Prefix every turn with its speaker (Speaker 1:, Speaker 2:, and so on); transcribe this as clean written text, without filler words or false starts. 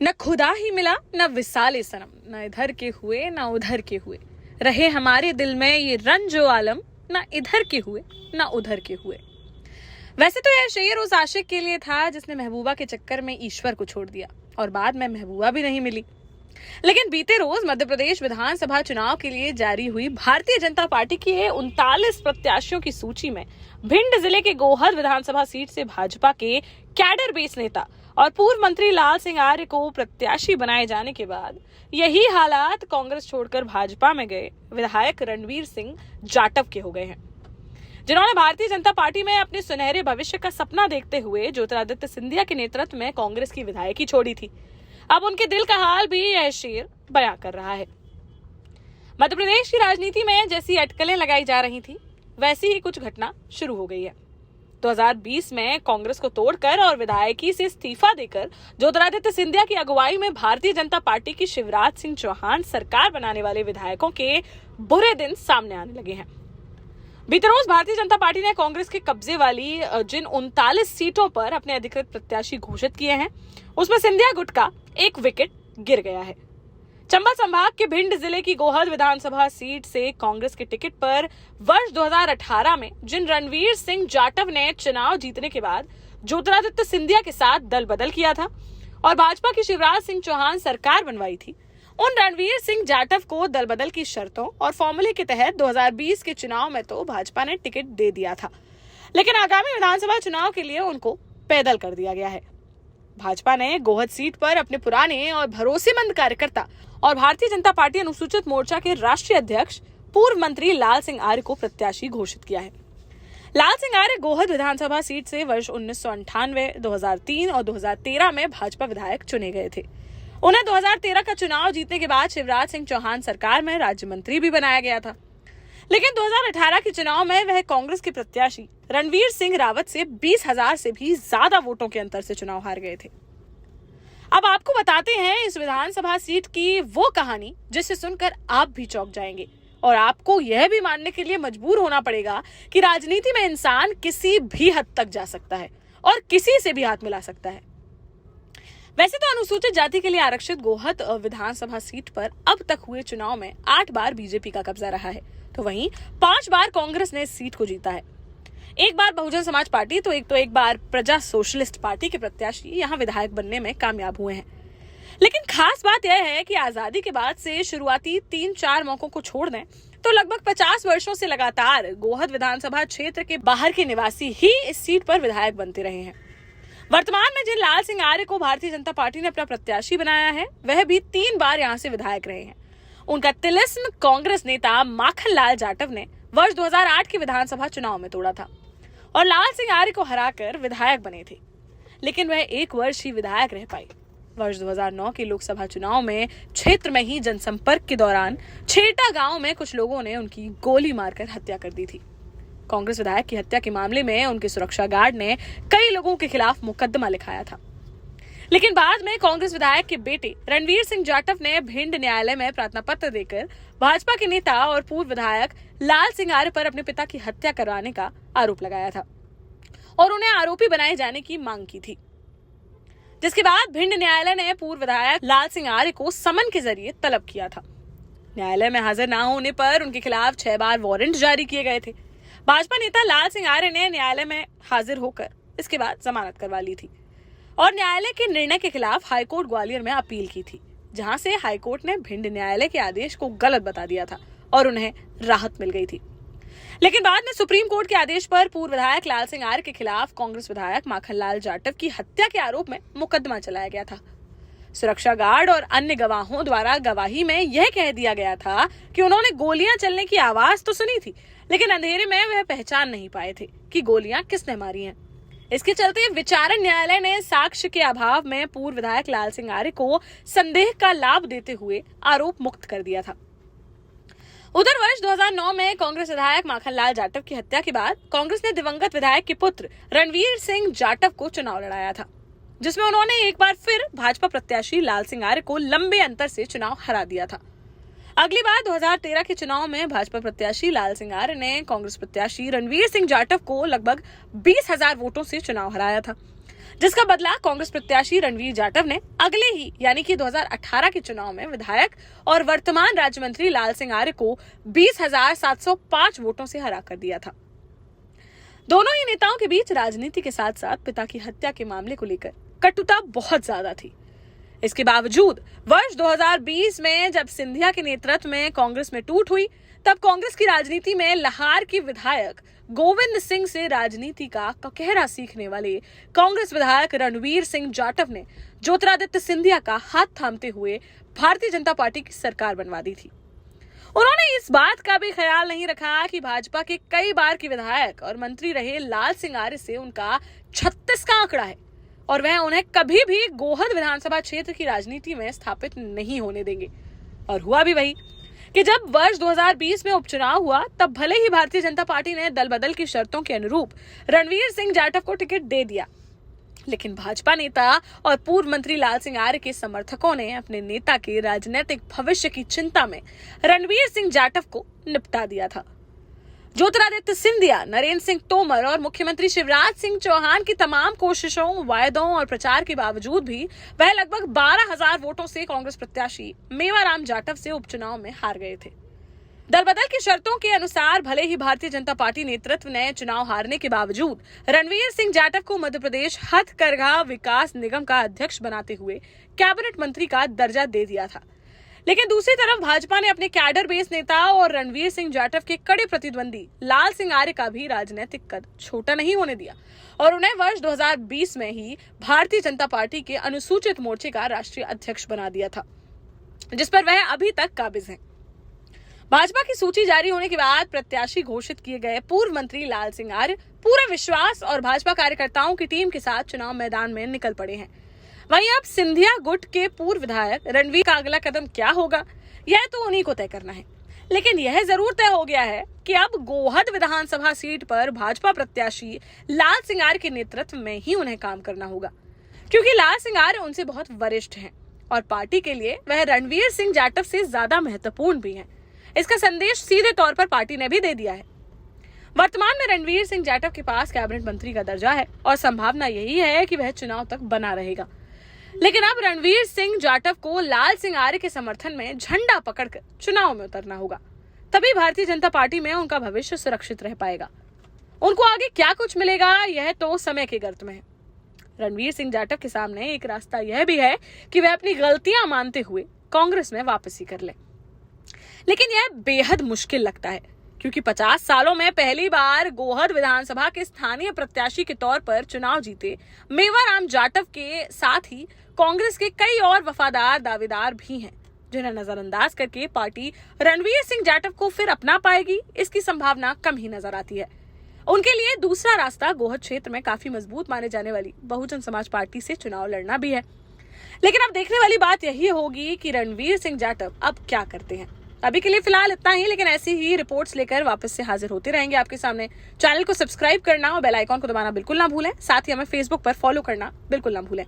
Speaker 1: न खुदा ही मिला न विसाले सनम, न इधर के हुए न उधर के हुए, रहे हमारे दिल में ये रंजो आलम, न इधर के हुए न उधर के हुए। वैसे तो यह शेर उस आशिक के लिए था जिसने महबूबा के चक्कर में ईश्वर को छोड़ दिया और बाद में महबूबा भी नहीं मिली। लेकिन बीते रोज मध्य प्रदेश विधानसभा चुनाव के लिए जारी हुई भारतीय जनता पार्टी की 39 प्रत्याशियों की सूची में भिंड जिले के गोहद विधानसभा सीट से भाजपा के कैडर बेस नेता और पूर्व मंत्री लाल सिंह आर्य को प्रत्याशी बनाए जाने के बाद यही हालात कांग्रेस छोड़कर भाजपा में गए विधायक रणवीर सिंह जाटव के हो गए हैं, जिन्होंने भारतीय जनता पार्टी में अपने सुनहरे भविष्य का सपना देखते हुए ज्योतिरादित्य सिंधिया के नेतृत्व में कांग्रेस की विधायकी छोड़ी थी। अब उनके दिल का हाल भी यह शेर बयां कर रहा है। मध्य प्रदेश की राजनीति में जैसी अटकलें लगाई जा रही थी वैसी ही कुछ घटना शुरू हो गई है। 2020 में कांग्रेस को तोड़कर और विधायकी से इस्तीफा देकर ज्योतिरादित्य सिंधिया की अगुवाई में भारतीय जनता पार्टी की शिवराज सिंह चौहान सरकार बनाने वाले विधायकों के बुरे दिन सामने आने लगे हैं। बीते रोज भारतीय जनता पार्टी ने कांग्रेस के कब्जे वाली जिन 39 सीटों पर अपने अधिकृत प्रत्याशी घोषित किए हैं उसमें सिंधिया गुट का एक विकेट गिर गया है। चंबल संभाग के भिंड जिले की गोहद विधानसभा सीट से कांग्रेस के टिकट पर वर्ष 2018 में जिन रणवीर सिंह जाटव ने चुनाव जीतने के बाद ज्योतिरादित्य सिंधिया के साथ दल बदल किया था और भाजपा की शिवराज सिंह चौहान सरकार बनवाई थी, उन रणवीर सिंह जाटव को दल बदल की शर्तों और फॉर्मूले के तहत 2020 के चुनाव में तो भाजपा ने टिकट दे दिया था, लेकिन आगामी विधानसभा चुनाव के लिए उनको पैदल कर दिया गया है। भाजपा ने गोहद सीट पर अपने पुराने और भरोसेमंद कार्यकर्ता और भारतीय जनता पार्टी अनुसूचित मोर्चा के राष्ट्रीय अध्यक्ष पूर्व मंत्री लाल सिंह आर्य को प्रत्याशी घोषित किया है। लाल सिंह आर्य गोहद विधानसभा सीट से वर्ष 1998, 2003 और 2013 में भाजपा विधायक चुने गए थे। उन्हें 2013 का चुनाव जीतने के बाद शिवराज सिंह चौहान सरकार में राज्य मंत्री भी बनाया गया था, लेकिन 2018 के चुनाव में वह कांग्रेस के प्रत्याशी रणवीर सिंह रावत से 20,000 से भी ज्यादा वोटों के अंतर से चुनाव हार गए थे। अब आपको बताते हैं इस विधानसभा सीट की वो कहानी जिसे सुनकर आप भी चौंक जाएंगे और आपको यह भी मानने के लिए मजबूर होना पड़ेगा कि राजनीति में इंसान किसी भी हद तक जा सकता है और किसी से भी हाथ मिला सकता है। वैसे तो अनुसूचित जाति के लिए आरक्षित गोहद विधानसभा सीट पर अब तक हुए चुनाव में 8 बार बीजेपी का कब्जा रहा है, तो वहीं 5 बार कांग्रेस ने इस सीट को जीता है। एक बार बहुजन समाज पार्टी तो एक बार प्रजा सोशलिस्ट पार्टी के प्रत्याशी यहां विधायक बनने में कामयाब हुए हैं। लेकिन खास बात यह है कि आजादी के बाद से शुरुआती 3-4 मौकों को छोड़ दें तो लगभग 50 वर्षों से लगातार गोहद विधानसभा क्षेत्र के बाहर के निवासी ही इस सीट पर विधायक बनते रहे हैं। वर्तमान में जिन लाल सिंह आर्य को भारतीय जनता पार्टी ने अपना प्रत्याशी बनाया है वह भी 3 बार यहां से विधायक रहे हैं। उनका तिलिस्म कांग्रेस नेता माखन लाल जाटव ने वर्ष 2008 के विधानसभा चुनाव में तोड़ा था और लाल सिंह आर्य को हराकर विधायक बने थे, लेकिन वह 1 वर्ष ही विधायक रह पाई। वर्ष 2009 के लोकसभा चुनाव में क्षेत्र में ही जनसंपर्क के दौरान छेटा गांव में कुछ लोगों ने उनकी गोली मारकर हत्या कर दी थी। कांग्रेस विधायक की हत्या के मामले में उनके सुरक्षा गार्ड ने कई लोगों के खिलाफ मुकदमा लिखाया था, लेकिन बाद में कांग्रेस विधायक के बेटे रणवीर सिंह जाटव ने भिंड न्यायालय में प्रार्थना पत्र देकर भाजपा के नेता और पूर्व विधायक लाल सिंह आर्य पर अपने पिता की हत्या करवाने का आरोप लगाया था और उन्हें आरोपी बनाए जाने की मांग की थी, जिसके बाद भिंड न्यायालय ने पूर्व विधायक लाल सिंह आर्य को समन के जरिए तलब किया था। न्यायालय में हाजिर न होने पर उनके खिलाफ 6 बार वारंट जारी किए गए थे। भाजपा नेता लाल सिंह आर्य ने न्यायालय में हाजिर होकर इसके बाद जमानत करवा ली थी और न्यायालय के निर्णय के खिलाफ हाईकोर्ट ग्वालियर में अपील की थी, जहां से हाईकोर्ट ने भिंड न्यायालय के आदेश को गलत बता दिया था और उन्हें राहत मिल गई थी। लेकिन बाद में सुप्रीम कोर्ट के आदेश पर पूर्व विधायक लाल सिंह आर्य के खिलाफ कांग्रेस विधायक माखन लाल जाटव की हत्या के आरोप में मुकदमा चलाया गया था। सुरक्षा गार्ड और अन्य गवाहों द्वारा गवाही में यह कह दिया गया था कि उन्होंने गोलियां चलने की आवाज तो सुनी थी, लेकिन अंधेरे में वह पहचान नहीं पाए थे कि गोलियां किसने मारी हैं। इसके चलते विचारण न्यायालय ने साक्ष्य के अभाव में पूर्व विधायक लाल सिंह आर्य को संदेह का लाभ देते हुए आरोप मुक्त कर दिया था। उधर वर्ष 2009 में कांग्रेस विधायक माखन लाल जाटव की हत्या के बाद कांग्रेस ने दिवंगत विधायक के पुत्र रणवीर सिंह जाटव को चुनाव लड़ाया था, जिसमें उन्होंने एक बार फिर भाजपा प्रत्याशी लाल सिंह आर्य को लंबे अंतर से चुनाव हरा दिया था। अगली बार 2013 के चुनाव में भाजपा प्रत्याशी लाल सिंह आर्य ने कांग्रेस प्रत्याशी रणवीर सिंह जाटव को लगभग 20,000 वोटों से चुनाव हराया था। जिसका बदला कांग्रेस प्रत्याशी रणवीर जाटव ने अगले ही यानी कि 2018 के चुनाव में विधायक और वर्तमान राज्य मंत्री लाल सिंह आर्य को 20,705 वोटों से हरा कर दिया था। दोनों ही नेताओं के बीच राजनीति के साथ साथ पिता की हत्या के मामले को लेकर कटुता बहुत ज्यादा थी। इसके बावजूद वर्ष 2020 में जब सिंधिया के नेतृत्व में कांग्रेस में टूट हुई, तब कांग्रेस की राजनीति में लाहौर के विधायक गोविंद सिंह से राजनीति का ककहरा सीखने वाले कांग्रेस विधायक रणवीर सिंह जाटव ने ज्योतिरादित्य सिंधिया का हाथ थामते हुए भारतीय जनता पार्टी की सरकार बनवा दी थी। उन्होंने इस बात का भी ख्याल नहीं रखा कि भाजपा के कई बार के विधायक और मंत्री रहे लाल सिंह आर्य से उनका 36 का आंकड़ा है और वह उन्हें कभी भी गोहद विधानसभा क्षेत्र की राजनीति में स्थापित नहीं होने देंगे। और हुआ भी वही कि जब वर्ष 2020 में उपचुनाव हुआ, तब भले ही भारतीय जनता पार्टी ने दल बदल की शर्तों के अनुरूप रणवीर सिंह जाटव को टिकट दे दिया, लेकिन भाजपा नेता और पूर्व मंत्री लाल सिंह आर्य के समर्थकों ने अपने नेता के राजनीतिक भविष्य की चिंता में रणवीर सिंह जाटव को निपटा दिया था। ज्योतिरादित्य सिंधिया, नरेंद्र सिंह तोमर और मुख्यमंत्री शिवराज सिंह चौहान की तमाम कोशिशों, वायदों और प्रचार के बावजूद भी वह लगभग 12,000 वोटों से कांग्रेस प्रत्याशी मेवाराम जाटव से उपचुनाव में हार गए थे। दल बदल की शर्तों के अनुसार भले ही भारतीय जनता पार्टी नेतृत्व ने चुनाव हारने के बावजूद रणवीर सिंह जाटव को मध्य प्रदेश हथकरघा विकास निगम का अध्यक्ष बनाते हुए कैबिनेट मंत्री का दर्जा दे दिया था, लेकिन दूसरी तरफ भाजपा ने अपने कैडर बेस नेता और रणवीर सिंह जाटव के कड़े प्रतिद्वंदी लाल सिंह आर्य का भी राजनीतिक कद छोटा नहीं होने दिया और उन्हें वर्ष 2020 में ही भारतीय जनता पार्टी के अनुसूचित मोर्चे का राष्ट्रीय अध्यक्ष बना दिया था, जिस पर वह अभी तक काबिज हैं। भाजपा की सूची जारी होने के बाद प्रत्याशी घोषित किए गए पूर्व मंत्री लाल सिंह आर्य पूरे विश्वास और भाजपा कार्यकर्ताओं की टीम के साथ चुनाव मैदान में निकल पड़े हैं। वहीं अब सिंधिया गुट के पूर्व विधायक रणवीर का अगला कदम क्या होगा, यह तो उन्हीं को तय करना है, लेकिन यह जरूर तय हो गया है कि अब गोहद विधानसभा सीट पर भाजपा प्रत्याशी लाल सिंह आर्य के नेतृत्व में ही उन्हें काम करना होगा, क्योंकि लाल सिंह आर्य उनसे बहुत वरिष्ठ हैं और पार्टी के लिए वह रणवीर सिंह जाटव से ज्यादा महत्वपूर्ण भी हैं। इसका संदेश सीधे तौर पर पार्टी ने भी दे दिया है। वर्तमान में रणवीर सिंह जाटव के पास कैबिनेट मंत्री का दर्जा है और संभावना यही है कि वह चुनाव तक बना रहेगा, लेकिन अब रणवीर सिंह जाटव को लाल सिंह आर्य के समर्थन में झंडा पकड़कर चुनाव में उतरना होगा, तभी भारतीय जनता पार्टी में उनका भविष्य सुरक्षित रह पाएगा। उनको आगे क्या कुछ मिलेगा, यह तो समय के गर्त में है। रणवीर सिंह जाटव के सामने एक रास्ता यह भी है कि वह अपनी गलतियां मानते हुए कांग्रेस में वापसी कर ले, लेकिन यह बेहद मुश्किल लगता है क्योंकि 50 सालों में पहली बार गोहद विधानसभा के स्थानीय प्रत्याशी के तौर पर चुनाव जीते मेवाराम जाटव के साथ ही कांग्रेस के कई और वफादार दावेदार भी हैं, जिन्हें नजरअंदाज करके पार्टी रणवीर सिंह जाटव को फिर अपना पाएगी, इसकी संभावना कम ही नजर आती है। उनके लिए दूसरा रास्ता गोहद क्षेत्र में काफी मजबूत माने जाने वाली बहुजन समाज पार्टी से चुनाव लड़ना भी है, लेकिन अब देखने वाली बात यही होगी कि रणवीर सिंह जाटव अब क्या करते हैं। अभी के लिए फिलहाल इतना ही, लेकिन ऐसी ही रिपोर्ट्स लेकर वापस से हाजिर होते रहेंगे आपके सामने। चैनल को सब्सक्राइब करना और बेल आइकॉन को दबाना बिल्कुल ना भूलें, साथ ही हमें फेसबुक पर फॉलो करना बिल्कुल ना भूलें।